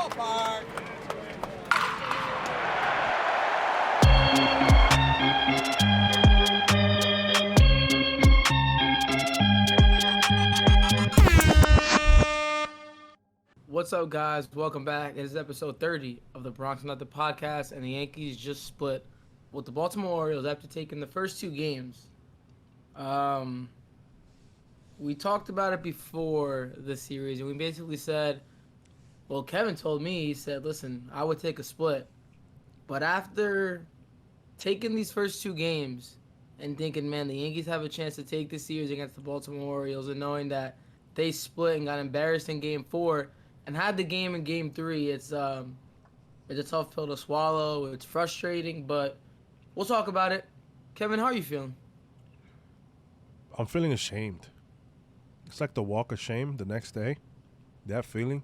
ballpark. What's up, guys? Welcome back. It is episode 30 of the Bronx Not the Podcast, and the Yankees just split with the Baltimore Orioles after taking the first two games. Um, we talked about it before the series, and we basically said, well, Kevin told me, he said, listen, I would take a split. But after taking these first two games and thinking, man, the Yankees have a chance to take this series against the Baltimore Orioles, and knowing that they split and got embarrassed in Game 4 and had the game in Game 3, it's a tough pill to swallow. It's frustrating, but we'll talk about it. Kevin, how are you feeling? I'm feeling ashamed. It's like the walk of shame the next day. That feeling.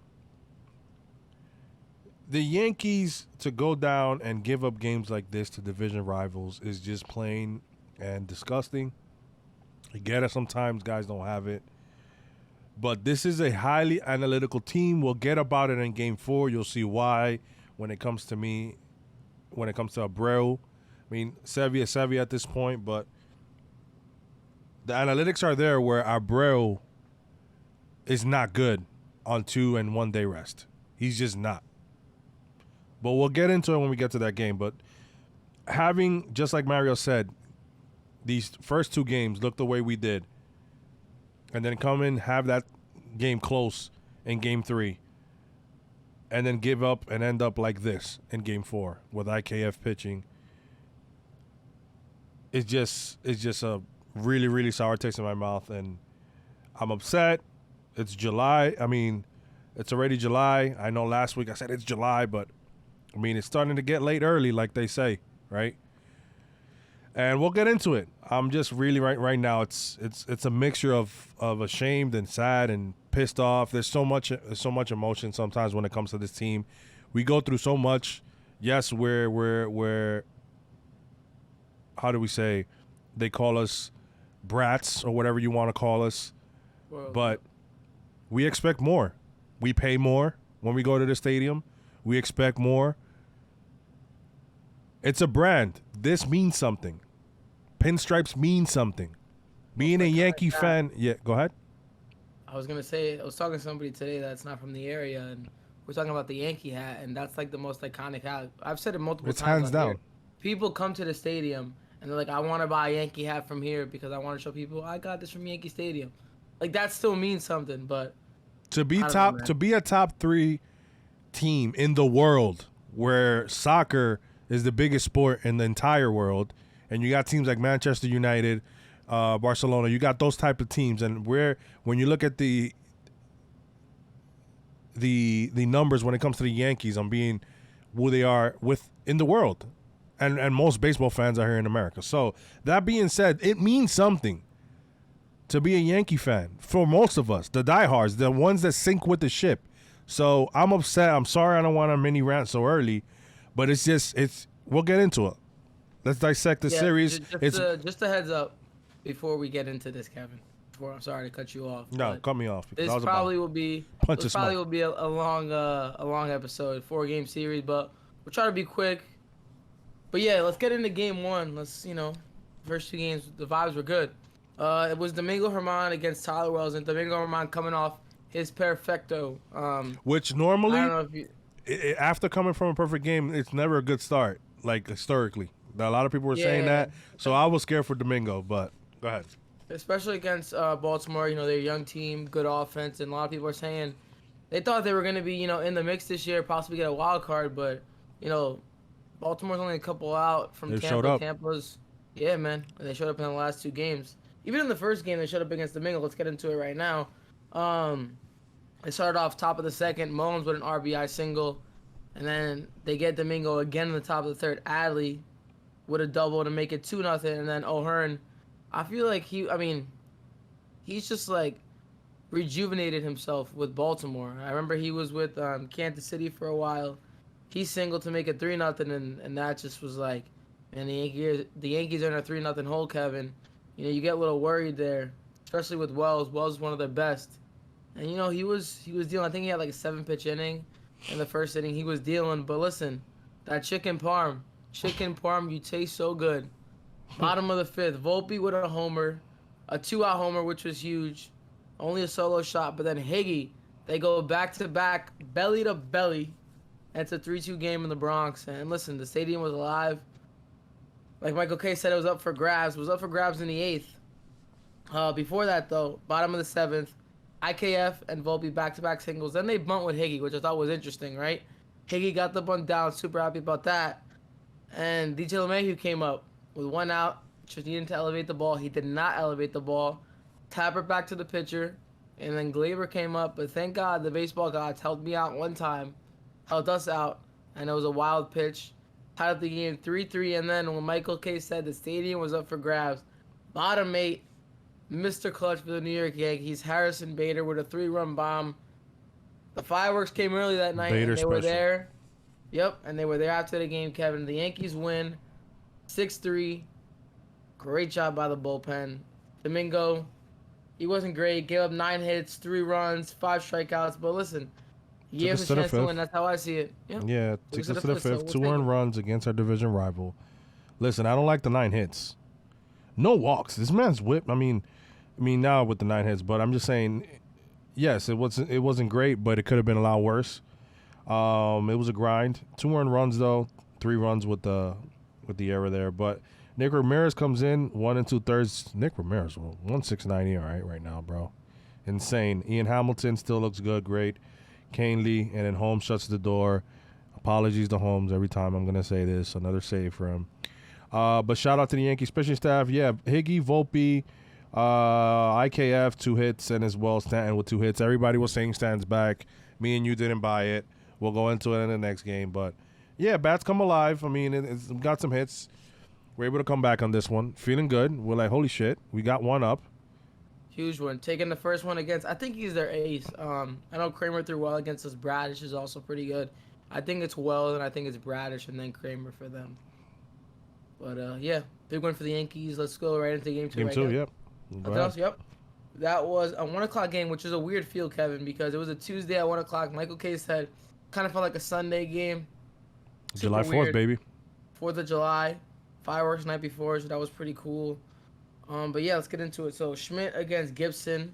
The Yankees to go down and give up games like this to division rivals is just plain and disgusting. I get it. Sometimes guys don't have it. But this is a highly analytical team. We'll get about it in Game 4. You'll see why when it comes to me, when it comes to Abreu. I mean, Sevy is Sevy at this point, but the analytics are there where Abreu is not good on 2 and 1 day rest. He's just not. But we'll get into it when we get to that game. But having, just like Mario said, these first two games look the way we did, and then come in, have that game close in Game 3, and then give up and end up like this in Game 4 with IKF pitching, it's just a really, really sour taste in my mouth, and I'm upset. It's July. I mean, it's already July. I know last week I said it's July, but, I mean, it's starting to get late early, like they say, right? And we'll get into it. I'm just really right now. It's a mixture of ashamed and sad and pissed off. There's so much emotion sometimes when it comes to this team. We go through so much. Yes, we're how do we say? They call us brats or whatever you want to call us. But we expect more. We pay more when we go to the stadium. We expect more. It's a brand. This means something. Pinstripes mean something. Being a Yankee fan, yeah, go ahead. I was going to say, I was talking to somebody today that's not from the area, and we're talking about the Yankee hat, and that's like the most iconic hat. I've said it multiple times. It's hands down. Here. People come to the stadium, and they're like, I want to buy a Yankee hat from here because I want to show people I got this from Yankee Stadium. Like, that still means something, but to be a top 3 team in the world where soccer is the biggest sport in the entire world, and you got teams like Manchester United, Barcelona, you got those type of teams, and when you look at the numbers when it comes to the Yankees on being who they are in the world, and most baseball fans are here in America. So that being said, it means something to be a Yankee fan for most of us, the diehards, the ones that sink with the ship. So I'm upset. I'm sorry I don't want a mini rant so early, but we'll get into it. Let's dissect the series. Just a heads up before we get into this, Kevin. I'm sorry to cut you off. No, cut me off. This probably will be a long episode, 4-game series, but we'll try to be quick. But yeah, let's get into Game 1. First two games, the vibes were good. It was Domingo Germán against Tyler Wells, and Domingo Germán coming off his perfecto. Which normally, I don't know if after coming from a perfect game, it's never a good start, like historically. A lot of people were saying that, so I was scared for Domingo, but go ahead. Especially against Baltimore, they're a young team, good offense, and a lot of people are saying they thought they were going to be, in the mix this year, possibly get a wild card, but, Baltimore's only a couple out from Tampa. Showed up. Tampa's, yeah, man, and they showed up in the last two games. Even in the first game, they showed up against Domingo. Let's get into it right now. They started off top of the second, Mullins with an RBI single, and then they get Domingo again in the top of the third. Adley with a double to make it 2-0, and then O'Hearn. I feel like he's just like rejuvenated himself with Baltimore. I remember he was with Kansas City for a while. He singled to make it 3-0, and that just was like, man, the Yankees are in a 3-0 hole, Kevin. You get a little worried there, especially with Wells. Wells is one of their best, and he was dealing. I think he had like a 7-pitch inning. in the first inning. He was dealing, but listen, that chicken parm, you taste so good. Bottom of the fifth, Volpe with a homer, a 2-out homer, which was huge. Only a solo shot, but then Higgy, they go back to back, belly to belly. And it's a 3-2 game in the Bronx. And listen, the stadium was alive. Like Michael K said, it was up for grabs. It was up for grabs in the eighth. Before that, though, bottom of the seventh, IKF and Volpe back-to-back singles. Then they bunt with Higgy, which I thought was interesting, right? Higgy got the bunt down, super happy about that. And DJ LeMahieu came up with 1 out, just needing to elevate the ball. He did not elevate the ball. Tap it back to the pitcher, and then Glaber came up. But thank God the baseball gods helped me out one time, helped us out, and it was a wild pitch. Tied up the game 3-3, and then when Michael K said the stadium was up for grabs, bottom 8, Mr. Clutch for the New York Yankees, Harrison Bader with a 3-run bomb. The fireworks came early that night, Bader and they were special. there. Yep, and they were there after the game, Kevin. The Yankees win 6-3. Great job by the bullpen. Domingo, he wasn't great. Gave up 9 hits, 3 runs, 5 strikeouts. But listen, he gave us a chance to win. That's how I see it. Yep. Yeah, takes us to the fifth. So 2 earned runs against our division rival. Listen, I don't like the 9 hits. No walks. This man's whip. I mean now with the 9 hits, but I'm just saying, yes, it wasn't great, but it could have been a lot worse. It was a grind. 2 earned runs though, 3 runs with the error there. But Nick Ramirez comes in 1 2/3. Nick Ramirez, 1.69 ERA right now, bro. Insane. Ian Hamilton still looks good, great. Kane Lee, and then Holmes shuts the door. Apologies to Holmes every time I'm gonna say this. Another save for him. But shout out to the Yankees pitching staff. Yeah, Higgy, Volpe, IKF 2 hits, and as well Stanton with 2 hits. Everybody was saying Stanton's back. Me and you didn't buy it. We'll go into it in the next game. But yeah, bats come alive. I mean, it's got some hits. We're able to come back on this one. Feeling good. We're like, holy shit, we got 1 up. Huge one. Taking the first one against, I think he's their ace. I know Kramer threw well against us. Bradish is also pretty good. I think it's Wells, and I think it's Bradish, and then Kramer for them. But, yeah, big one for the Yankees. Let's go right into game 2. Game 2, yep. Yep. That was a 1 o'clock game, which is a weird feel, Kevin, because it was a Tuesday at 1 o'clock. Michael K said kind of felt like a Sunday game. July 4th, baby. 4th of July. Fireworks night before, so that was pretty cool. But yeah, let's get into it. So Schmidt against Gibson,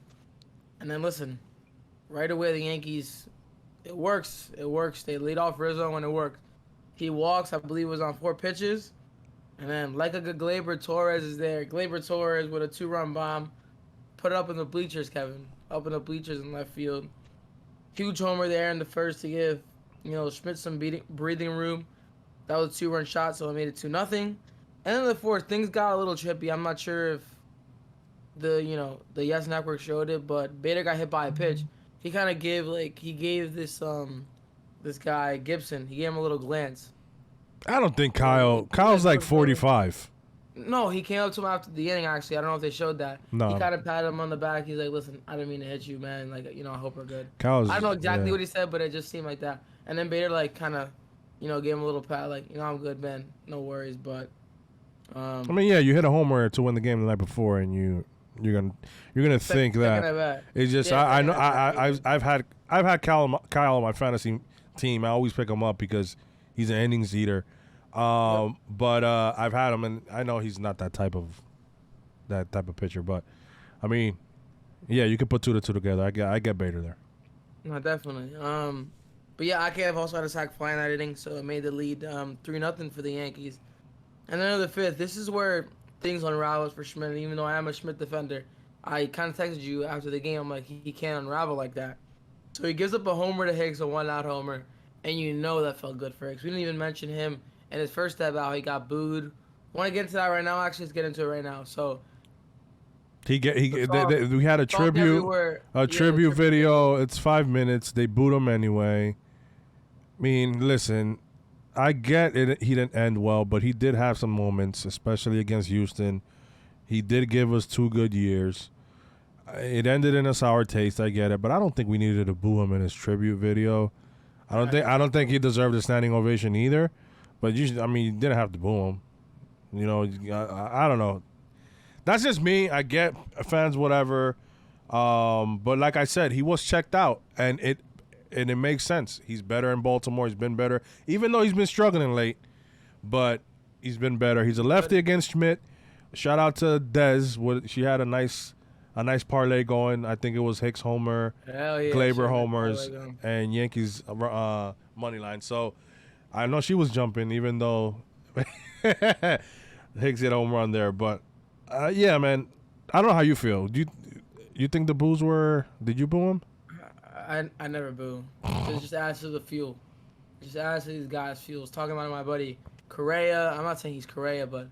and then listen, right away the Yankees, it works. They lead off Rizzo and it worked. He walks, I believe it was on 4 pitches, and then like a good Glaber Torres is there. Glaber Torres with a 2-run bomb, put it up in the bleachers, Kevin, up in the bleachers in left field. Huge homer there in the first to give, Schmidt some breathing room. That was a 2-run shot, so it made it 2-0. And then the fourth, things got a little trippy. I'm not sure if the Yes Network showed it, but Bader got hit by a pitch. He kind of gave this guy Gibson, he gave him a little glance. I don't think Kyle's like 45. No, he came up to him after the inning, actually. I don't know if they showed that. No. He kind of patted him on the back. He's like, listen, I didn't mean to hit you, man. Like, I hope we're good. I don't know exactly what he said, but it just seemed like that. And then Bader, like, kind of, gave him a little pat, like, I'm good, man. No worries, but... I mean, yeah, you hit a homer to win the game the night before, and you're gonna think that it's just I know I've had Kyle on my fantasy team. I always pick him up because he's an innings eater. But I've had him, and I know he's not that type of pitcher. But I mean, yeah, you could put 2 to 2 together. I get Bader there. No, definitely. But yeah, IKF also had a sac fly in that inning, so it made the lead 3-0 for the Yankees. And then in the fifth, this is where things unravel for Schmidt. And even though I am a Schmidt defender, I kind of texted you after the game. I'm like, he can't unravel like that. So he gives up a homer to Hicks, a 1-out homer, and that felt good for Hicks. We didn't even mention him in his first step out. He got booed. Want to get into that right now? Actually, let's get into it right now. So we had a tribute video. It's 5 minutes. They boot him anyway. I mean, listen. I get it. He didn't end well, but he did have some moments, especially against Houston. He did give us 2 good years. It ended in a sour taste. I get it, but I don't think we needed to boo him in his tribute video. I don't think he deserved a standing ovation either. But you didn't have to boo him. I don't know. That's just me. I get fans, whatever. But like I said, he was checked out, and and it makes sense. He's better in Baltimore. He's been better, even though he's been struggling late, but he's been better. He's a lefty against Schmidt. Shout out to Dez. She had a nice parlay going. I think it was Hicks homer, Glaber homers, and Yankees money line. So I know she was jumping, even though Hicks hit a home run there. But yeah, man, I don't know how you feel. Do you think the boos were? Did you boo him? I never boo. It just adds to the fuel. It just adds to these guys' fuels. Talking about my buddy Correa. I'm not saying he's Correa, but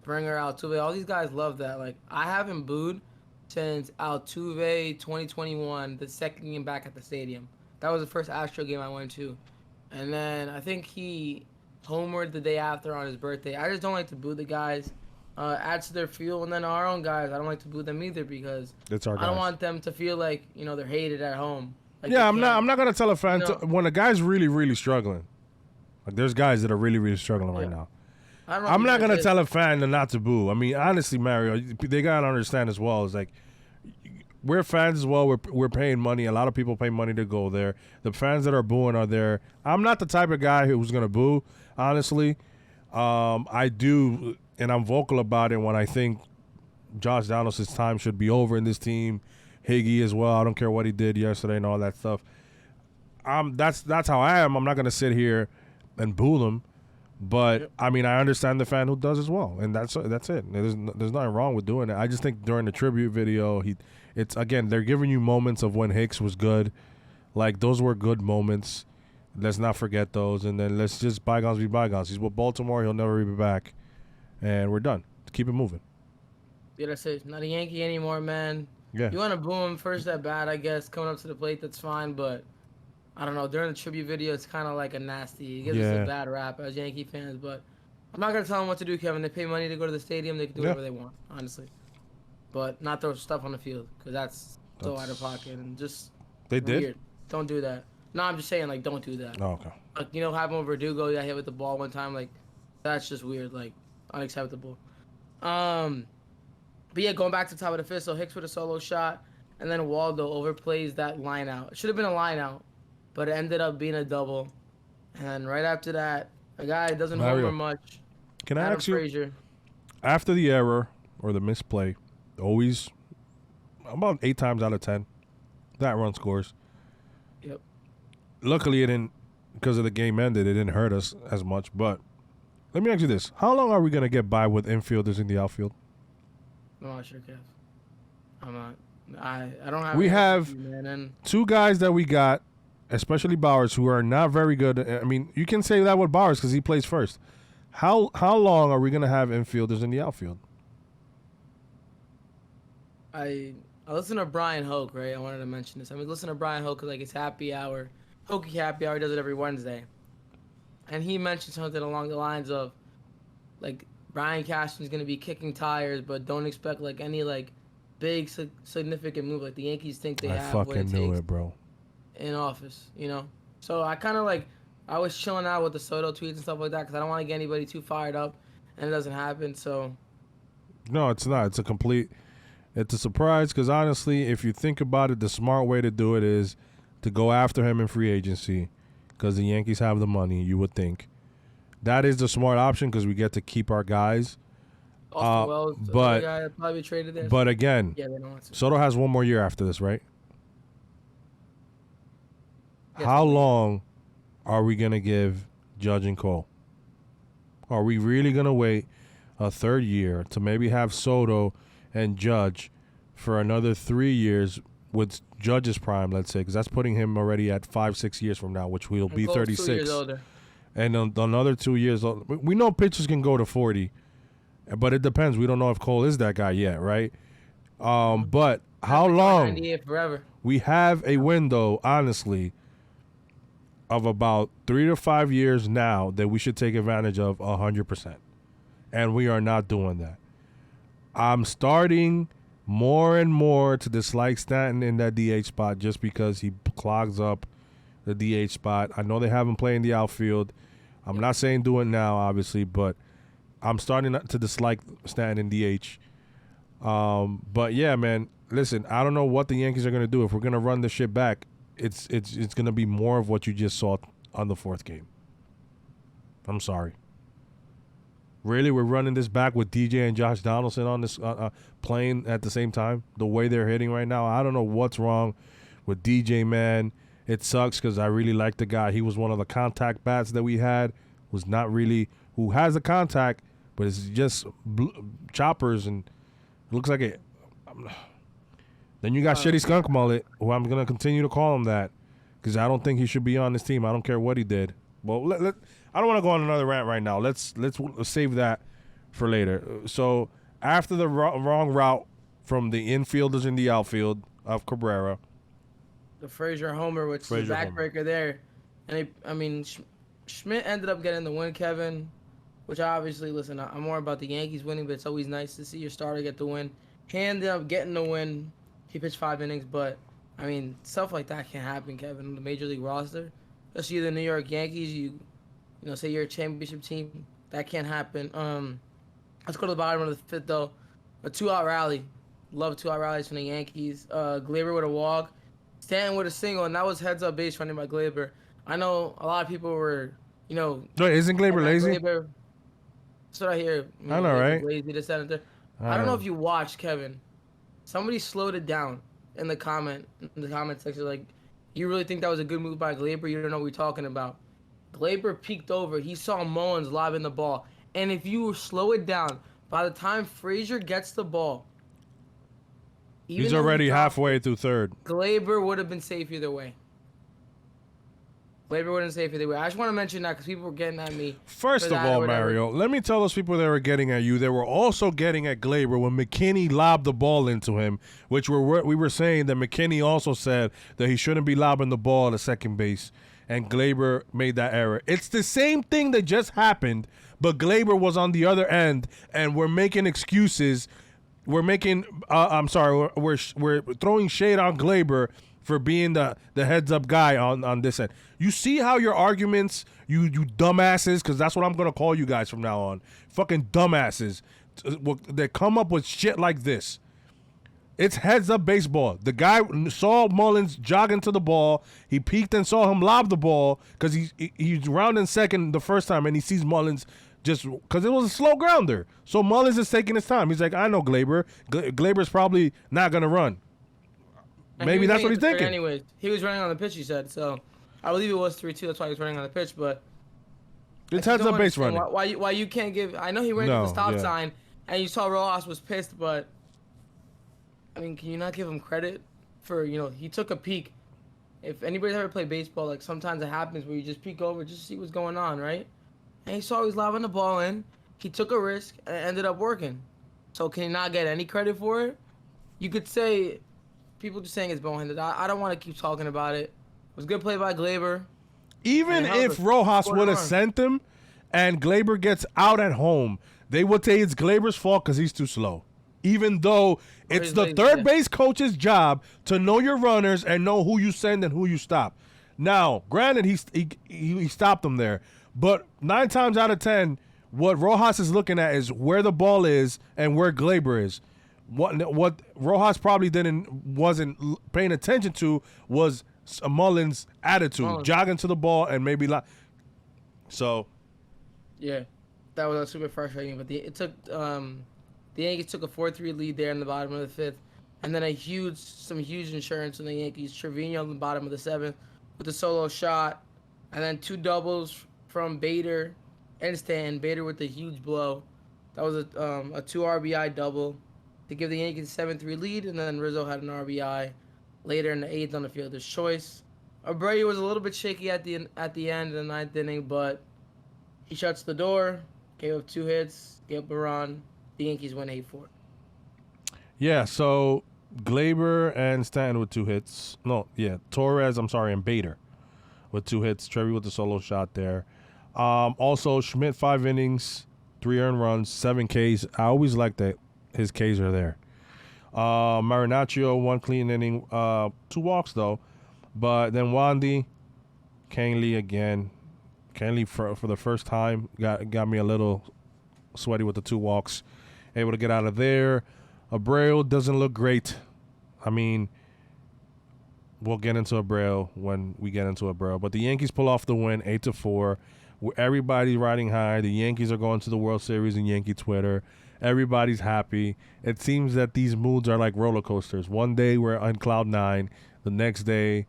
Bringer, Altuve, all these guys love that. Like, I haven't booed since Altuve 2021, the second game back at the stadium. That was the first Astro game I went to. And then I think he homered the day after on his birthday. I just don't like to boo the guys. Adds to their fuel. And then our own guys, I don't like to boo them either because it's our guys. I don't want them to feel like, they're hated at home. Like, yeah, I'm not going to tell a fan when a guy's really, really struggling. Like, there's guys that are really, really struggling right now. I'm not going to tell a fan not to boo. I mean, honestly, Mario, they got to understand as well. It's like, we're fans as well. We're paying money. A lot of people pay money to go there. The fans that are booing are there. I'm not the type of guy who's going to boo, honestly. I do, and I'm vocal about it when I think Josh Donaldson's time should be over in this team. Higgy as well. I don't care what he did yesterday and all that stuff. That's how I am. I'm not going to sit here and boo them. But, I mean, I understand the fan who does as well, and that's it. There's nothing wrong with doing it. I just think during the tribute video, they're giving you moments of when Hicks was good. Like, those were good moments. Let's not forget those, and then let's just bygones be bygones. He's with Baltimore. He'll never be back, and we're done. Keep it moving. Yeah, that's it. Not a Yankee anymore, man. Yeah. You want to boo him first at bat, I guess. Coming up to the plate, that's fine, but I don't know. During the tribute video, it's kind of like a nasty. It gives us a bad rap as Yankee fans, but I'm not going to tell them what to do, Kevin. They pay money to go to the stadium. They can do whatever they want, honestly. But not throw stuff on the field because that's so out of pocket and just weird. Did? Don't do that. No, I'm just saying, like, don't do that. Oh, okay. Like, happened with Verdugo. He got hit with the ball one time. Like, that's just weird. Like, unacceptable. But, yeah, going back to the top of the fifth, so Hicks with a solo shot, and then Waldo overplays that line out. It should have been a line out. But it ended up being a double. And right after that, a guy doesn't homer much. Can I ask you, after the error or the misplay, always about 8 times out of 10, that run scores. Yep. Luckily, it didn't, because of the game ended, it didn't hurt us as much. But let me ask you this. How long are we going to get by with infielders in the outfield? I'm not sure, Kev. I'm not. I don't have. We have 2 guys that we got, especially Bowers, who are not very good. I mean, you can say that with Bowers because he plays first. How long are we going to have infielders in the outfield? I listen to Brian Hoke, right? I wanted to mention this. I mean, listen to Brian Hoke because, like, it's happy hour. Hokey happy hour does it every Wednesday. And he mentioned something along the lines of, like, Brian Cashman's going to be kicking tires, but don't expect, like, any, like, big, significant move like the Yankees think they have. I fucking knew it, bro. In office, So I kind of I was chilling out with the Soto tweets and stuff like that because I don't want to get anybody too fired up, and it doesn't happen. So. No, it's not. It's a surprise because honestly, if you think about it, the smart way to do it is to go after him in free agency because the Yankees have the money. You would think that is the smart option because we get to keep our guys. But probably traded there. But again, they don't want to. Soto has 1 more year after this, right? How long are we going to give Judge and Cole? Are we really going to wait a 3rd year to maybe have Soto and Judge for another 3 years with Judge's prime, let's say, because that's putting him already at 5-6 years from now, which will be 36. 2 years older. And another 2 years old. We know pitchers can go to 40, but it depends. We don't know if Cole is that guy yet, right? But how long? 98 forever. We have a window, honestly, of about 3 to 5 years now that we should take advantage of 100%. And we are not doing that. I'm starting more and more to dislike Stanton in that DH spot just because he clogs up the DH spot. I know they have him playing the outfield. I'm not saying do it now, obviously, but I'm starting to dislike Stanton in DH. But, yeah, man, listen, I don't know what the Yankees are going to do. If we're going to run this shit back, it's gonna be more of what you just saw on the fourth game. I'm sorry. Really, we're running this back with DJ and Josh Donaldson on this playing at the same time. The way they're hitting right now, I don't know what's wrong with DJ. Man, it sucks because I really like the guy. He was one of the contact bats that we had. Was not really who has the contact, but it's just choppers, and it looks like it. Then you got Shitty Skunk Mullet, who I'm gonna continue to call him that because I don't think he should be on this team. I don't care what he did. Well, I don't want to go on another rant right now. Let's save that for later. So after the wrong route from the infielders in the outfield of Cabrera, the Frazier homer, which is the backbreaker there, and Schmidt ended up getting the win, Kevin. Which obviously, listen, I'm more about the Yankees winning, but it's always nice to see your starter get the win. He ended up getting the win. He pitched 5 innings, but stuff like that can't happen, Kevin, on the major league roster. Especially the New York Yankees, you say you're a championship team. That can't happen. Let's go to the bottom of the fifth, though. A 2-out rally. Love 2-out rallies from the Yankees. Gleyber with a walk. Stanton with a single, and that was heads-up base running by Gleyber. I know a lot of people were, Wait, isn't Gleyber lazy? That's what I hear. I know, right? Lazy to center. I don't know if you watched, Kevin. Somebody slowed it down in the comment section. Like, you really think that was a good move by Gleyber? You don't know what we're talking about. Gleyber peeked over. He saw Mullins lobbing the ball. And if you slow it down, by the time Frazier gets the ball, he's already halfway through third. Gleyber would have been safe either way. Gleyber wouldn't safe either way. I just want to mention that because people were getting at me. First of all, Mario, let me tell those people that were getting at you, they were also getting at Gleyber when McKinney lobbed the ball into him, which we were saying that McKinney also said that he shouldn't be lobbing the ball at second base, and Gleyber made that error. It's the same thing that just happened, but Gleyber was on the other end, and we're making excuses. We're making, we're throwing shade on Gleyber for being the heads-up guy on this end. You see how your arguments, you dumbasses, because that's what I'm going to call you guys from now on, fucking dumbasses, that come up with shit like this. It's heads-up baseball. The guy saw Mullins jogging to the ball. He peeked and saw him lob the ball because he's rounding second the first time, and he sees Mullins just because it was a slow grounder. So Mullins is taking his time. He's like, I know Gleyber. Gleyber's probably not going to run. Maybe that's what he's thinking. Anyways, he was running on the pitch, he said. So I believe it was 3-2. That's why he was running on the pitch. But it's heads-up base running. Why you can't give? I know he ran to the stop sign, and you saw Rojas was pissed. But can you not give him credit for he took a peek? If anybody's ever played baseball, like sometimes it happens where you just peek over just to see what's going on, right? And he saw he was lobbing the ball in. He took a risk and it ended up working. So can he not get any credit for it? You could say. People just saying it's boneheaded. I don't want to keep talking about it. It was a good play by Gleyber. Even if Rojas would have sent him and Gleyber gets out at home, they would say it's Gleyber's fault because he's too slow. Even though it's the third base coach's job to know your runners and know who you send and who you stop. Now, granted, he stopped them there. But 9 times out of 10, what Rojas is looking at is where the ball is and where Gleyber is. What Rojas probably wasn't paying attention to was Mullins' attitude, jogging to the ball and maybe so. Yeah, that was super frustrating. But the Yankees took a 4-3 lead there in the bottom of the fifth, and then some huge insurance on the Yankees. Trevino in the bottom of the seventh with a solo shot, and then 2 doubles from Bader and Stanton. Bader with the huge blow. That was a 2 RBI double to give the Yankees a 7-3 lead, and then Rizzo had an RBI later in the 8th on the fielder's choice. Abreu was a little bit shaky at the end of the 9th inning, but he shuts the door, gave up 2 hits, gave up a run. The Yankees win 8-4. Yeah, so Gleyber and Stanton with 2 hits. Torres, and Bader with 2 hits. Trevi with the solo shot there. Also, Schmidt 5 innings, 3 earned runs, 7 Ks. I always like that his Ks are there. Marinaccio 1 clean inning, 2 walks though. But then Wandy, Canley again. Canley for the first time got me a little sweaty with the 2 walks. Able to get out of there. Abreu doesn't look great. We'll get into Abreu when we get into Abreu. But the Yankees pull off the win, 8-4. Everybody's riding high. The Yankees are going to the World Series in Yankee Twitter. Everybody's happy. It seems that these moods are like roller coasters. One day we're on cloud 9. The next day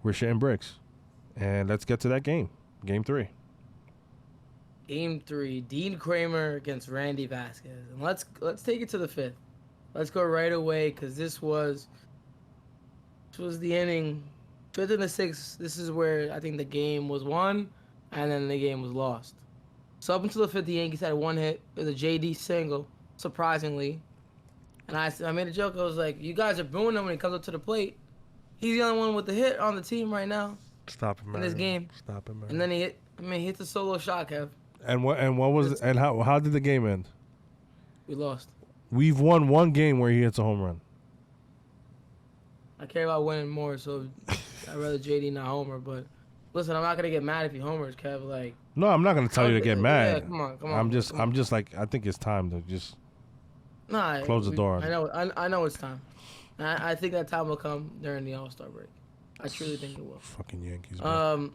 we're shitting bricks. And let's get to that game. Game 3. Game 3, Dean Kramer against Randy Vasquez. And let's take it to the 5th. Let's go right away because this was the inning. 5th and the 6th, this is where I think the game was won and then the game was lost. So up until the 5th, the Yankees had one hit with a JD single, surprisingly. And I made a joke. I was like, you guys are booing him when he comes up to the plate. He's the only one with the hit on the team right now. Stop him, man. In this game. Stop him, man. And then he hit the solo shot, Kev. And what was and how did the game end? We lost. We've won one game where he hits a home run. I care about winning more, so I'd rather JD not homer. But listen, I'm not gonna get mad if he homers, Kev. Like, no, I'm not gonna tell you to get mad. Yeah, come on. I'm just like, I think it's time to just close the door. I know it's time. I think that time will come during the All-Star break. I truly think it will. Fucking Yankees. Man.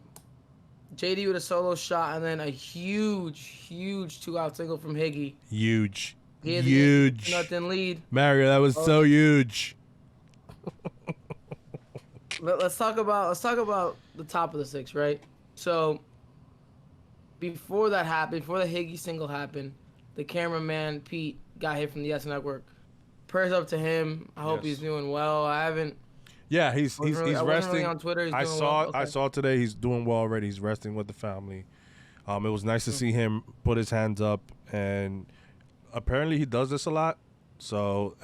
JD with a solo shot and then a huge 2-out single from Higgy. Huge. Nothing lead. Mario, that was so huge. Let's talk about the top of the 6th, right? So before that happened, before the Higgy single happened, the cameraman Pete got hit from the Yes Network. Prayers up to him. I hope he's doing well. Yeah, he's resting. Really on Twitter. I saw today he's doing well already. He's resting with the family. It was nice to see him put his hands up, and apparently he does this a lot. So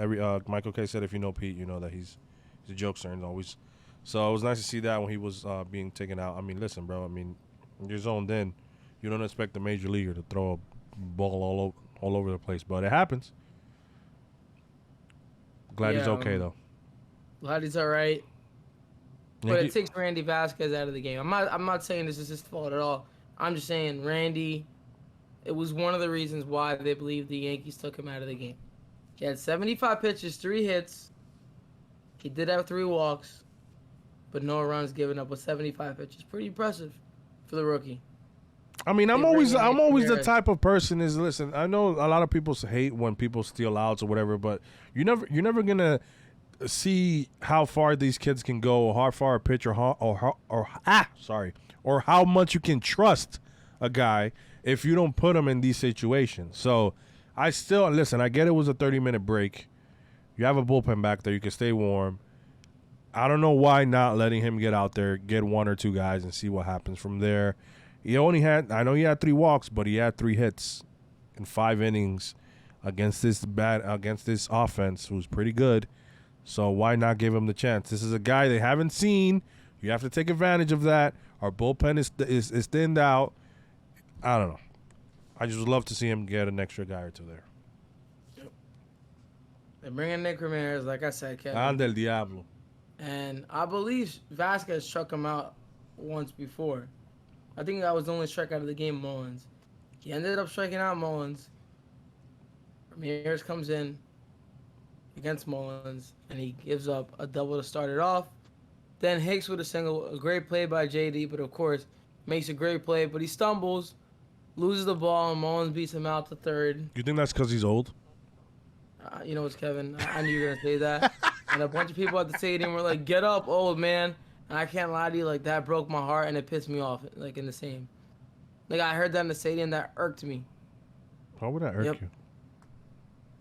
Michael K said, if you know Pete, you know that he's a jokester and always. So it was nice to see that when he was being taken out. I mean, listen, bro. I mean, you're zoned in. You don't expect a major leaguer to throw a ball all over the place, but it happens. Glad he's okay though. Glad he's all right. But it takes Randy Vasquez out of the game. I'm not saying this is his fault at all. I'm just saying Randy, it was one of the reasons why they believe the Yankees took him out of the game. He had 75 pitches, 3 hits. He did have 3 walks, but no runs given up with 75 pitches. Pretty impressive for the rookie. I mean, I'm always the type of person is, listen, I know a lot of people hate when people steal outs or whatever, but you're never gonna see how far these kids can go, or how far a pitcher, or how much you can trust a guy if you don't put him in these situations. So I still listen. I get it was a 30-minute break. You have a bullpen back there. You can stay warm. I don't know why not letting him get out there, get 1 or 2 guys, and see what happens from there. I know he had 3 walks, but he had 3 hits in 5 innings against this offense, who's pretty good. So why not give him the chance? This is a guy they haven't seen. You have to take advantage of that. Our bullpen is thinned out. I don't know. I just would love to see him get an extra guy or 2 there. Yep. They're bringing Nick Ramirez, like I said, Kevin. Ande el diablo. And I believe Vasquez struck him out once before. I think that was the only strikeout of the game, Mullins. He ended up striking out Mullins. Ramirez comes in against Mullins, and he gives up a double to start it off. Then Hicks with a single, a great play by JD, but of course makes a great play, but he stumbles, loses the ball, and Mullins beats him out to third. You think that's because he's old? You know what's Kevin? I knew you were gonna say that. And a bunch of people at the stadium were like, "Get up, old man." And I can't lie to you, like that broke my heart and it pissed me off, like in the same. Like I heard that in the stadium, that irked me. How would that irk you?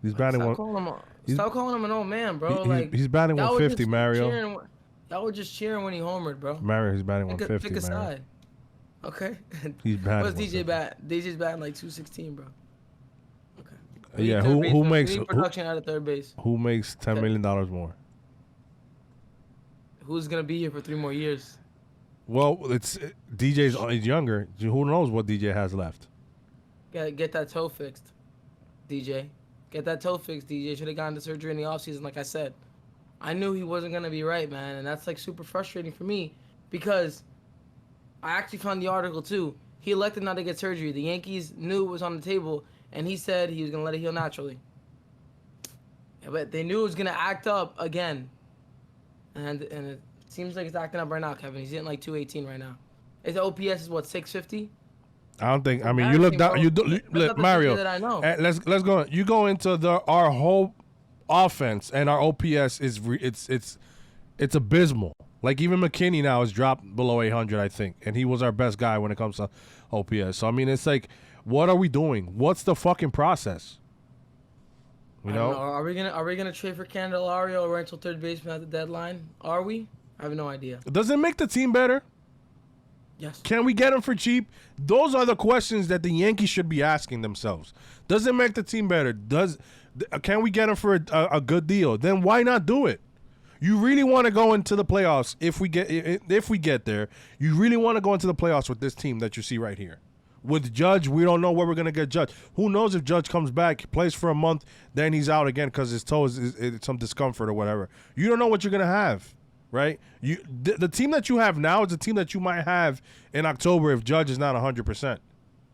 He's batting one. Stop calling him an old man, bro. He's batting 150, Mario. Y'all were just cheering when he homered, bro. Mario, he's batting 150, pick a side. Okay. He's batting. What's DJ bat? DJ's batting like 216, bro. Okay. Yeah, who makes production out of third base? Who makes $10 million more? Who's gonna be here for 3 more years? Well, DJ's younger. Who knows what DJ has left? Get that toe fixed, DJ. Get that toe fixed, DJ. Should have gone to surgery in the offseason, like I said. I knew he wasn't gonna be right, man, and that's like super frustrating for me because I actually found the article too. He elected not to get surgery. The Yankees knew it was on the table, and he said he was gonna let it heal naturally. Yeah, but they knew it was gonna act up again, and Seems like it's acting up right now, Kevin. He's hitting like 218 right now. His OPS is what, 650? I don't think. It's I mean, you look embarrassing, down. bro. Look Look, up the CJ Mario. that I know. Let's go. You go into our whole offense, and our OPS is it's abysmal. Like even McKinney now has dropped below 800, I think, and he was our best guy when it comes to OPS. So I mean, it's like, what are we doing? What's the fucking process? You I don't know? know. Are we gonna trade for Candelario or rental third baseman at the deadline? Are we? I have no idea. Does it make the team better? Yes. Can we get him for cheap? Those are the questions that the Yankees should be asking themselves. Does it make the team better? Can we get him for a good deal? Then why not do it? You really want to go into the playoffs if we get there. You really want to go into the playoffs with this team that you see right here. With Judge, we don't know where we're gonna get Judge. Who knows if Judge comes back, plays for a month, then he's out again because his toe is some discomfort or whatever. You don't know what you're gonna have. Right, the team that you have now is a team that you might have in October if Judge is not 100%.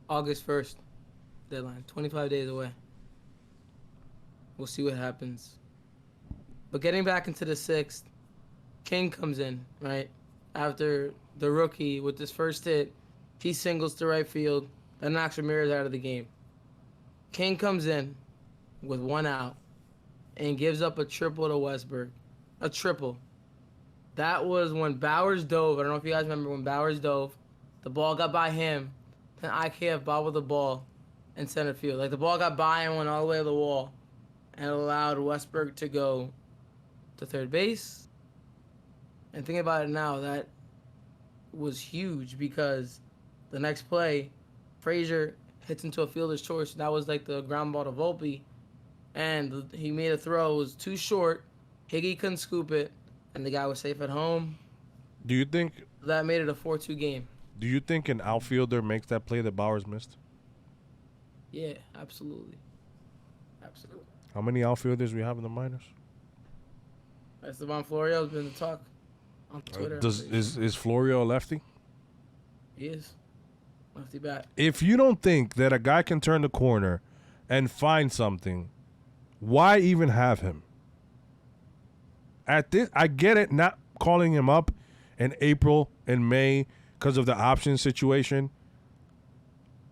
August 1st, deadline. 25 days away. We'll see what happens. But getting back into the sixth, King comes in, right? After the rookie with his first hit, he singles to right field. That knocks Ramirez out of the game. King comes in with one out and gives up a triple to Westberg. A triple. That was when Bowers dove. I don't know if you guys remember when Bowers dove. The ball got by him. Then IKF bobbled the ball in center field. Like the ball got by and went all the way to the wall and allowed Westberg to go to third base. And thinking about it now, that was huge because the next play, Frazier hits into a fielder's choice. That was like the ground ball to Volpe. And he made a throw. It was too short. Higgy couldn't scoop it. And the guy was safe at home. Do you think that made it a 4-2 game? Do you think an outfielder makes that play that Bowers missed? Yeah, absolutely. Absolutely. How many outfielders we have in the minors? Esteban Florio's been the talk on Twitter. Is Florio a lefty? He is. Lefty bat. If you don't think that a guy can turn the corner and find something, why even have him? At this, I get it, not calling him up in April and May because of the option situation.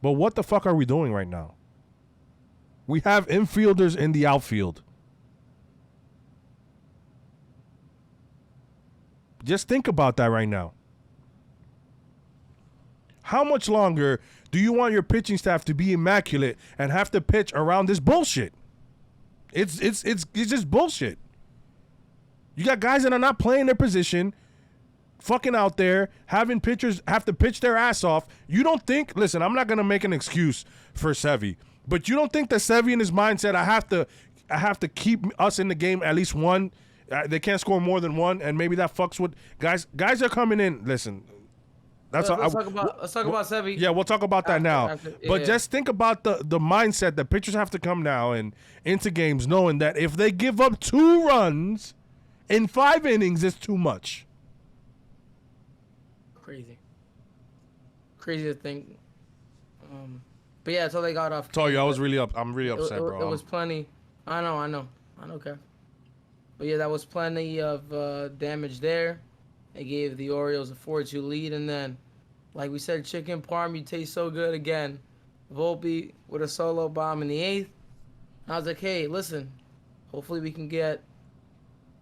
But what the fuck are we doing right now? We have infielders in the outfield. Just think about that right now. How much longer do you want your pitching staff to be immaculate and have to pitch around this bullshit? It's just bullshit. You got guys that are not playing their position, fucking out there, having pitchers have to pitch their ass off. You don't think, listen, I'm not going to make an excuse for Sevy, but you don't think that Sevy in his mindset, I have to keep us in the game at least one. They can't score more than one, and maybe that fucks with guys. Guys are coming in. Listen, let's talk about Sevy. Yeah, we'll talk about that now. But yeah. Just think about the mindset that pitchers have to come now and into games knowing that if they give up 2 runs in 5 innings, it's too much. Crazy to think. But yeah, that's all they got off. Told you, I'm really upset, bro. It was plenty. I know, Kev. But yeah, that was plenty of damage there. It gave the Orioles a 4-2 lead, and then, like we said, chicken parm, you taste so good again. Volpe with a solo bomb in the 8th. I was like, hey, listen, hopefully we can get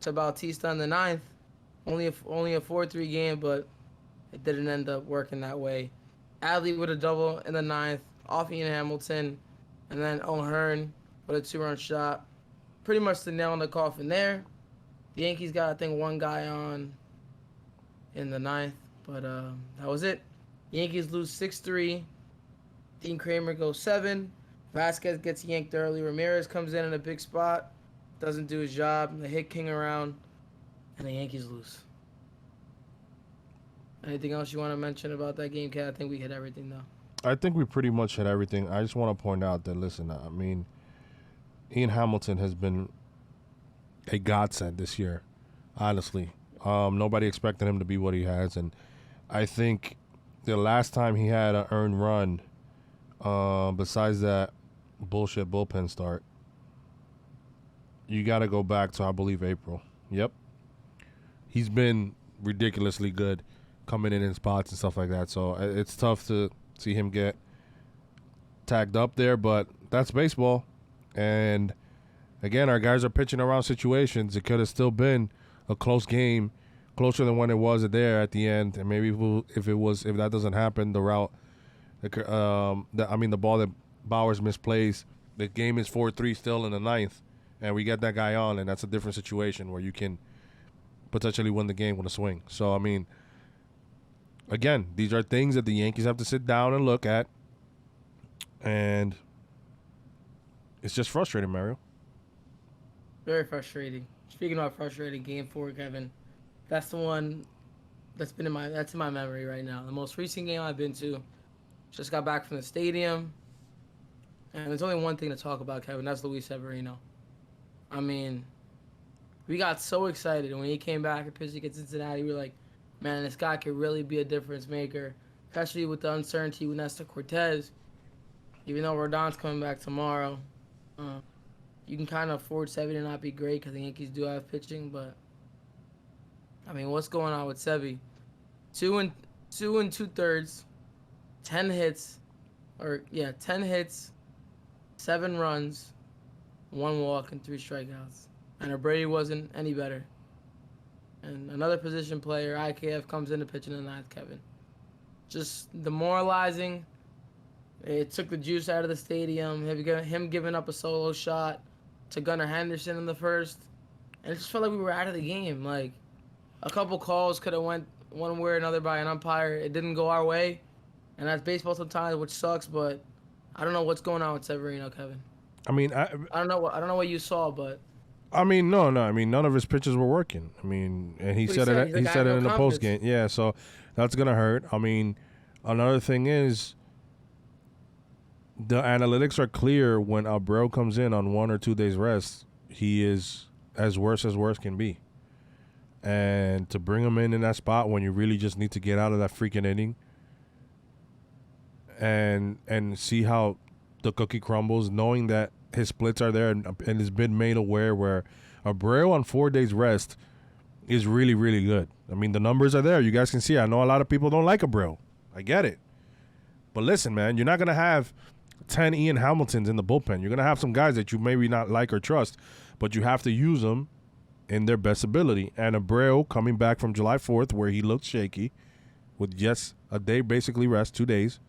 to Bautista in the 9th. Only a 4-3 game, but it didn't end up working that way. Adley with a double in the 9th, off Ian Hamilton, and then O'Hearn with a 2-run shot. Pretty much the nail in the coffin there. The Yankees got, I think, 1 guy on in the 9th, but that was it. Yankees lose 6-3. Dean Kramer goes 7. Vasquez gets yanked early. Ramirez comes in a big spot, doesn't do his job. They hit King around, and the Yankees lose. Anything else you want to mention about that game, Kat? I think we hit everything, though. I think we pretty much hit everything. I just want to point out that, listen, I mean, Ian Hamilton has been a godsend this year, honestly. Nobody expected him to be what he has, and I think the last time he had an earned run, besides that bullshit bullpen start, you got to go back to, I believe, April. Yep. He's been ridiculously good coming in spots and stuff like that. So it's tough to see him get tagged up there, but that's baseball. And again, our guys are pitching around situations. It could have still been a close game, closer than when it was there at the end. And maybe if that doesn't happen, the route, the ball that Bowers misplays, the game is 4-3 still in the ninth, and we get that guy on, and that's a different situation where you can potentially win the game with a swing. So, I mean, again, these are things that the Yankees have to sit down and look at, and it's just frustrating, Mario. Very frustrating. Speaking about frustrating, Game 4, Kevin, that's the one that's in my memory right now. The most recent game I've been to. Just got back from the stadium, and there's only one thing to talk about, Kevin. That's Luis Severino. I mean, we got so excited when he came back and pitched against Cincinnati. We were like, man, this guy could really be a difference maker, especially with the uncertainty with Nestor Cortez. Even though Rodon's coming back tomorrow, you can kind of afford Sevy to not be great because the Yankees do have pitching. But I mean, what's going on with Sevy? 2 2/3, 10 hits, 7 runs, 1 walk, and 3 strikeouts. And Brady wasn't any better. And another position player, IKF, comes into pitching in the ninth, Kevin. Just demoralizing. It took the juice out of the stadium. Him giving up a solo shot to Gunnar Henderson in the first. And it just felt like we were out of the game. Like, a couple calls could have went one way or another by an umpire. It didn't go our way. And that's baseball sometimes, which sucks, but I don't know what's going on with Severino, Kevin. I mean, I don't know what you saw, but I mean, no. I mean, none of his pitches were working. I mean, and he said it. He said it in the post game. Yeah, so that's gonna hurt. I mean, another thing is the analytics are clear. When Abreu comes in on 1 or 2 days rest, he is as worse can be. And to bring him in that spot when you really just need to get out of that freaking inning and see how the cookie crumbles, knowing that his splits are there and has been made aware where Abreu on 4 days rest is really, really good. I mean, the numbers are there. You guys can see. I know a lot of people don't like Abreu. I get it. But listen, man, you're not going to have 10 Ian Hamiltons in the bullpen. You're going to have some guys that you maybe not like or trust, but you have to use them in their best ability. And Abreu coming back from July 4th where he looked shaky with just a day basically rest, 2 days.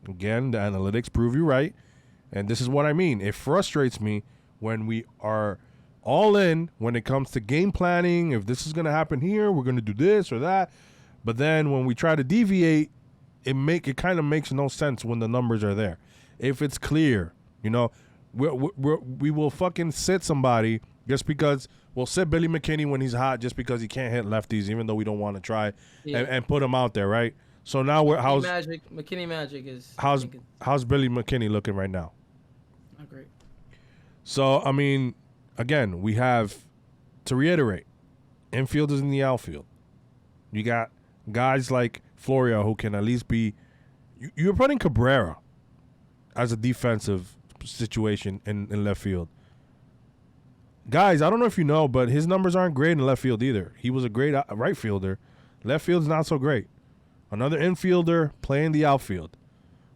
Again, the analytics prove you right. And this is what I mean. It frustrates me when we are all in when it comes to game planning. If this is going to happen here, we're going to do this or that. But then when we try to deviate, it kind of makes no sense when the numbers are there. If it's clear, we will fucking sit somebody just because we'll sit Billy McKinney when he's hot just because he can't hit lefties, even though we don't want to try and put him out there, right? So now McKinney Magic is how's Billy McKinney looking right now? Not great. So I mean, again, we have to reiterate, infielders in the outfield. You got guys like Florio who can at least be. You're putting Cabrera as a defensive situation in left field. Guys, I don't know if you know, but his numbers aren't great in left field either. He was a great right fielder. Left field's not so great. Another infielder playing the outfield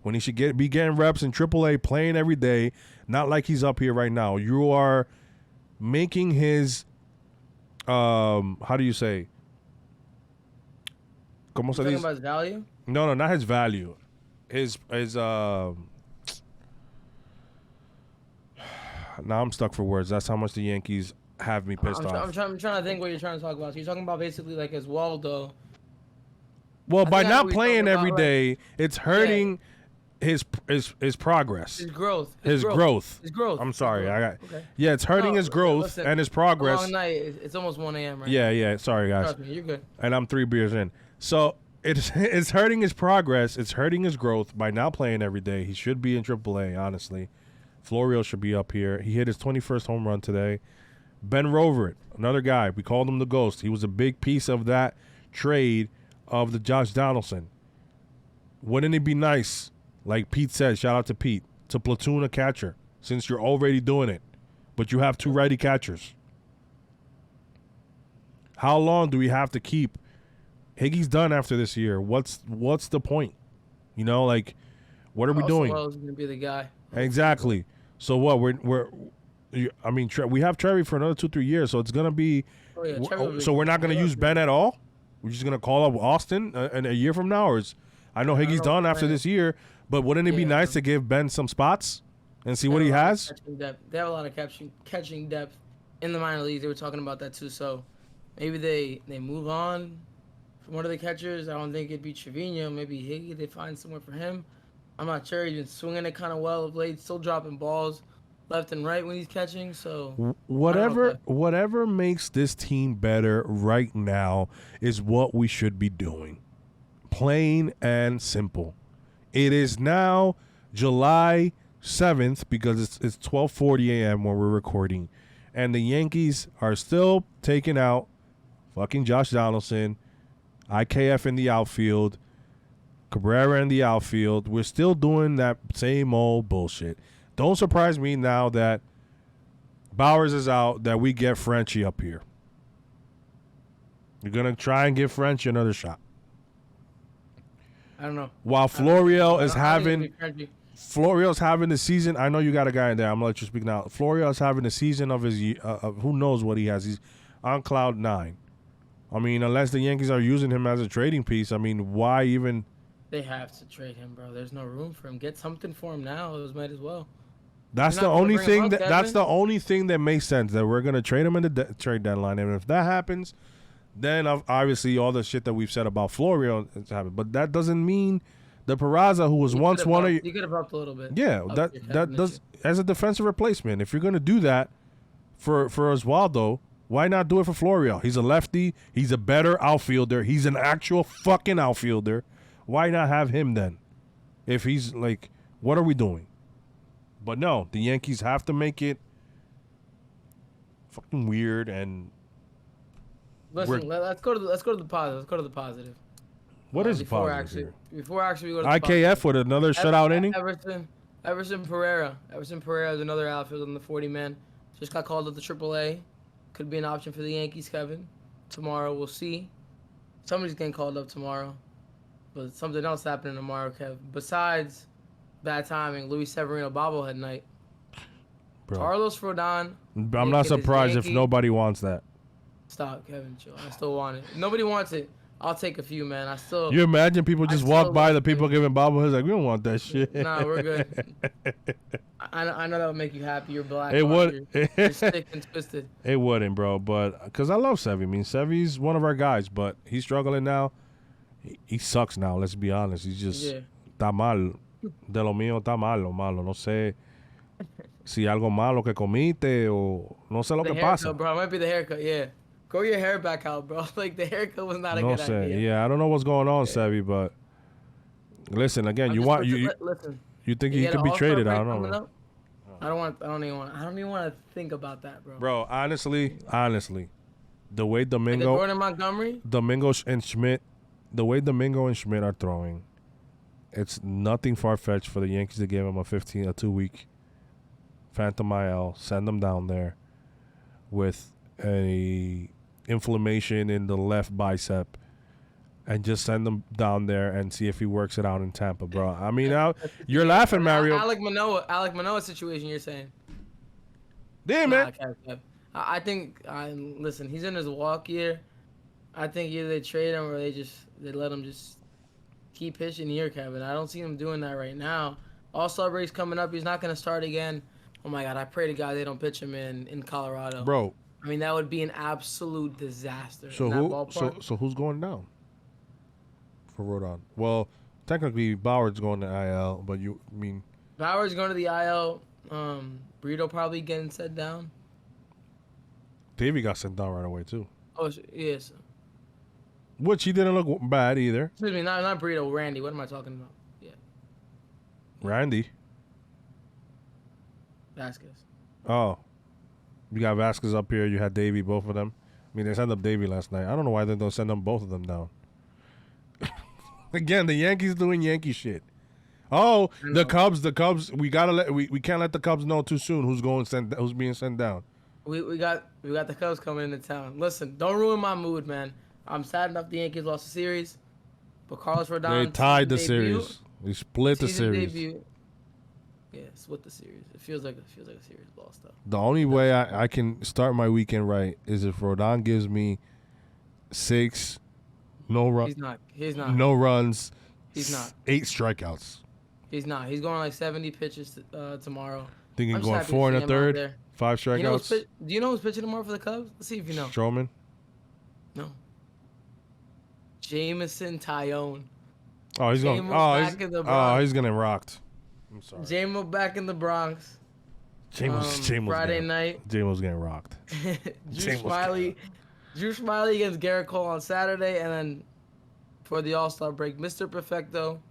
when he should be getting reps in AAA, playing every day, not like he's up here right now. You are making his, how do you say? You're talking about his value? No, not his value. His now I'm stuck for words. That's how much the Yankees have me pissed off. I'm trying to think what you're trying to talk about. So you're talking about basically like his Waldo. Well, by not playing every day, it's hurting his progress. His growth. His growth. I'm sorry. Yeah, it's hurting his growth and his progress. Long night. It's almost 1 a.m. right now. Yeah. Sorry, guys. Trust me, you're good. And I'm 3 beers in. So it's hurting his progress. It's hurting his growth by not playing every day. He should be in AAA, honestly. Florio should be up here. He hit his 21st home run today. Ben Rovert, another guy. We called him the Ghost. He was a big piece of that trade of the Josh Donaldson. Wouldn't it be nice, like Pete said, shout out to Pete, to platoon a catcher since you're already doing it, but you have 2 righty catchers? How long do we have to keep Higgy's done after this year. What's the point? You know, like, what are we doing? Wells is gonna be the guy. Exactly. So what? I mean, we have Trevi for another 2-3 years, so it's gonna be. Oh, yeah, So we're not gonna use Ben at all. We're just gonna call up Austin in a year from now, or I know Higgy's done after this year, but wouldn't it be nice to give Ben some spots and see what he has? They have a lot of catching depth in the minor leagues. They were talking about that too. So maybe they move on from one of the catchers. I don't think it'd be Trevino. Maybe Higgy. They find somewhere for him. I'm not sure. He's been swinging it kind of well of late. Still dropping balls left and right when he's catching. So whatever makes this team better right now is what we should be doing. Plain and simple. It is now July 7th because it's 12:40 a.m. when we're recording, and the Yankees are still taking out fucking Josh Donaldson, IKF in the outfield, Cabrera in the outfield. We're still doing that same old bullshit. Don't surprise me now that Bowers is out that we get Frenchie up here. You're going to try and give Frenchie another shot. I don't know. While Florio's having the season, I know you got a guy in there. I'm going to let you speak now. Florio's having the season of his who knows what he has. He's on cloud 9. I mean, unless the Yankees are using him as a trading piece, I mean, why even? They have to trade him, bro. There's no room for him. Get something for him now. It might as well. That's the only thing that's the only thing that makes sense, that we're gonna trade him in the trade deadline, and if that happens, then obviously all the shit that we've said about Florio is happening. But that doesn't mean the Peraza, who was once one of you could have upped a little bit. Yeah, that does as a defensive replacement. If you're gonna do that for Oswaldo, why not do it for Florio? He's a lefty. He's a better outfielder. He's an actual fucking outfielder. Why not have him then? If he's like, what are we doing? But no, the Yankees have to make it fucking weird and. Listen, let's go to the positive. Let's go to the positive. What is positive? Before actually we go to the IKF with another shutout inning. Everson Pereira is another outfielder on the 40-man. Just got called up to AAA. Could be an option for the Yankees, Kevin. Tomorrow we'll see. Somebody's getting called up tomorrow, but something else happening tomorrow, Kev. Besides bad timing, Luis Severino bobblehead night. Bro. Carlos Rodon. I'm not surprised if nobody wants that. Stop, Kevin. Chill. I still want it. Nobody wants it. I'll take a few, man. You imagine people just walk by the people giving bobbleheads like, we don't want that shit. Nah, we're good. I know that would make you happy. You're black. It would. You're sick and twisted. It wouldn't, bro. But because I love Sevy. I mean, Sevy's one of our guys, but he's struggling now. He sucks now. Let's be honest. He's just está mal. De lo mío está malo. No sé si algo malo que comiste o no sé lo que pasa. Bro, it might be the haircut. Yeah. Grow your hair back out, bro. Like, the haircut was not a good idea. Yeah, I don't know what's going on, Sevy, but listen, again, listen. You think he could be traded? I don't know. I don't even want to think about that, bro. Bro, honestly, the way Domingo, Gordon Montgomery, and Schmidt, the way Domingo and Schmidt are throwing, it's nothing far-fetched for the Yankees to give him a 2-week Phantom IL, send him down there with a inflammation in the left bicep, and just send him down there and see if he works it out in Tampa, bro. I mean, you're laughing, Mario. Alek Manoah situation, you're saying? Damn, man. I think, listen, he's in his walk year. I think either they trade him or they let him just keep pitching here, Kevin. I don't see him doing that right now. All-Star break's coming up. He's not going to start again. Oh, my God. I pray to God they don't pitch him in Colorado. Bro. I mean, that would be an absolute disaster. So who's going down for Rodon? Well, technically Bauer's going to IL, but Bauer's going to the IL. Brito probably getting sent down. Davey got sent down right away too. Oh yes. Which he didn't look bad either. Excuse me, not Brito. Randy. What am I talking about? Yeah. Randy. Vasquez. Oh. You got Vasquez up here. You had Davey, both of them. I mean, they sent up Davey last night. I don't know why they don't send them both of them down. Again, the Yankees doing Yankee shit. Oh, the Cubs. We can't let the Cubs know too soon who's being sent down. We got the Cubs coming into town. Listen, don't ruin my mood, man. I'm sad enough the Yankees lost the series, but Carlos They Rodon tied season the debut, series. They split the season series. debut. Yeah, split the series. It feels like a series lost though. The only way I can start my weekend right is if Rodon gives me 6 no run, He's not. He's not. no runs, He's not. 8 strikeouts. He's not. He's going like 70 pitches tomorrow. Thinking I'm just going happy to 4 see and a him out third, there. 5 You know strikeouts. do you know who's pitching tomorrow for the Cubs? Let's see if you know. Stroman. No. Jameson Tyone. Oh, he's going. Back in the Bronx. He's getting rocked. I'm sorry. J-Mo back in the Bronx. Jamo's Friday night. Jamo's getting rocked. Drew Smiley against Garrett Cole on Saturday, and then for the All-Star break, Mr. Perfecto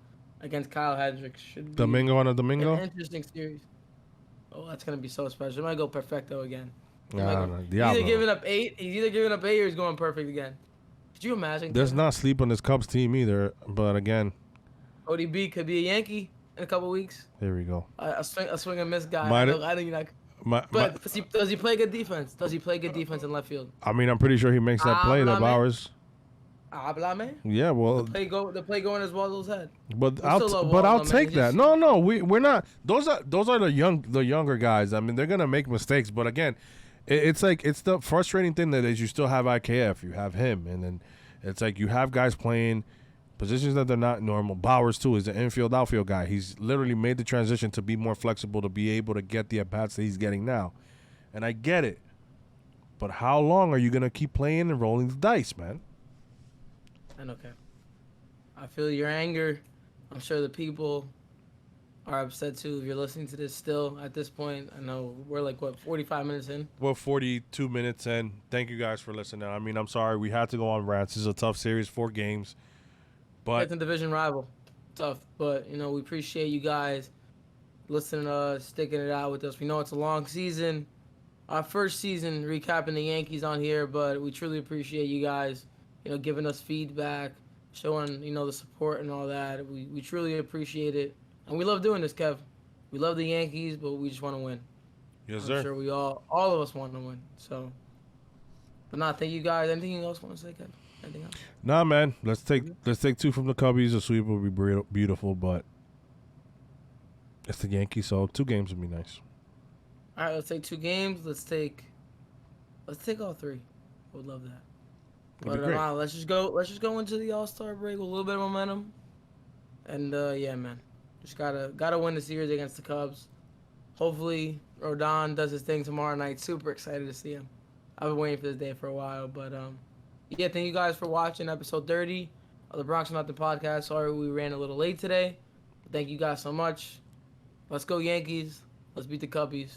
against Kyle Hendricks. Should be Domingo on a Domingo. an interesting series. Oh, that's gonna be so special. I might go Perfecto again. He's Diablo. either giving up 8. He's either giving up 8 or he's going perfect again. Could you imagine? There's not sleep on this Cubs team either. But again, ODB could be a Yankee in a couple weeks. here we go. A swing and miss guy. Might I think But does he play good defense? Does he play good defense in left field? I mean, I'm pretty sure he makes that play. That Bowers. Hablame. Yeah, well, The play going as well as head. but We still love I'll Waldo, take man. that. No, we're not. Those are the younger guys. I mean, they're gonna make mistakes, but again, it's the frustrating thing that is you still have IKF, you have him, and then it's like you have guys playing positions that they're not normal. Bowers too is the infield outfield guy. He's literally made the transition to be more flexible to be able to get the at bats that he's getting now, and I get it. But how long are you gonna keep playing and rolling the dice, man? And okay. I feel your anger. I'm sure the people are upset too. If you're listening to this still at this point, I know we're like 45 minutes in. Well, 42 minutes in. Thank you guys for listening. I mean, I'm sorry we had to go on rants. This is a tough series, 4 games, but It's a division rival, tough. But we appreciate you guys listening to us, sticking it out with us. We know it's a long season, our first season recapping the Yankees on here, but we truly appreciate you guys, giving us feedback, showing the support and all that. We truly appreciate it, and we love doing this, Kev. We love the Yankees, but we just want to win. yes, I'm sir. sure we all of us want to win. So, but thank you guys. Anything else want to say, Kev? Anything else? Nah, man. Let's take 2 from the Cubbies. A sweep would be beautiful, but it's the Yankees, so 2 games would be nice. All right, let's take 2 games. Let's take all 3. I would love that. That'd But be great. let's just go into the All-Star break with a little bit of momentum. And yeah, man, just gotta win the series against the Cubs. Hopefully, Rodon does his thing tomorrow night. Super excited to see him. I've been waiting for this day for a while. But yeah, thank you guys for watching episode 30 of the Bronx Nothing podcast. Sorry we ran a little late today. But thank you guys so much. Let's go Yankees. Let's beat the Cubbies.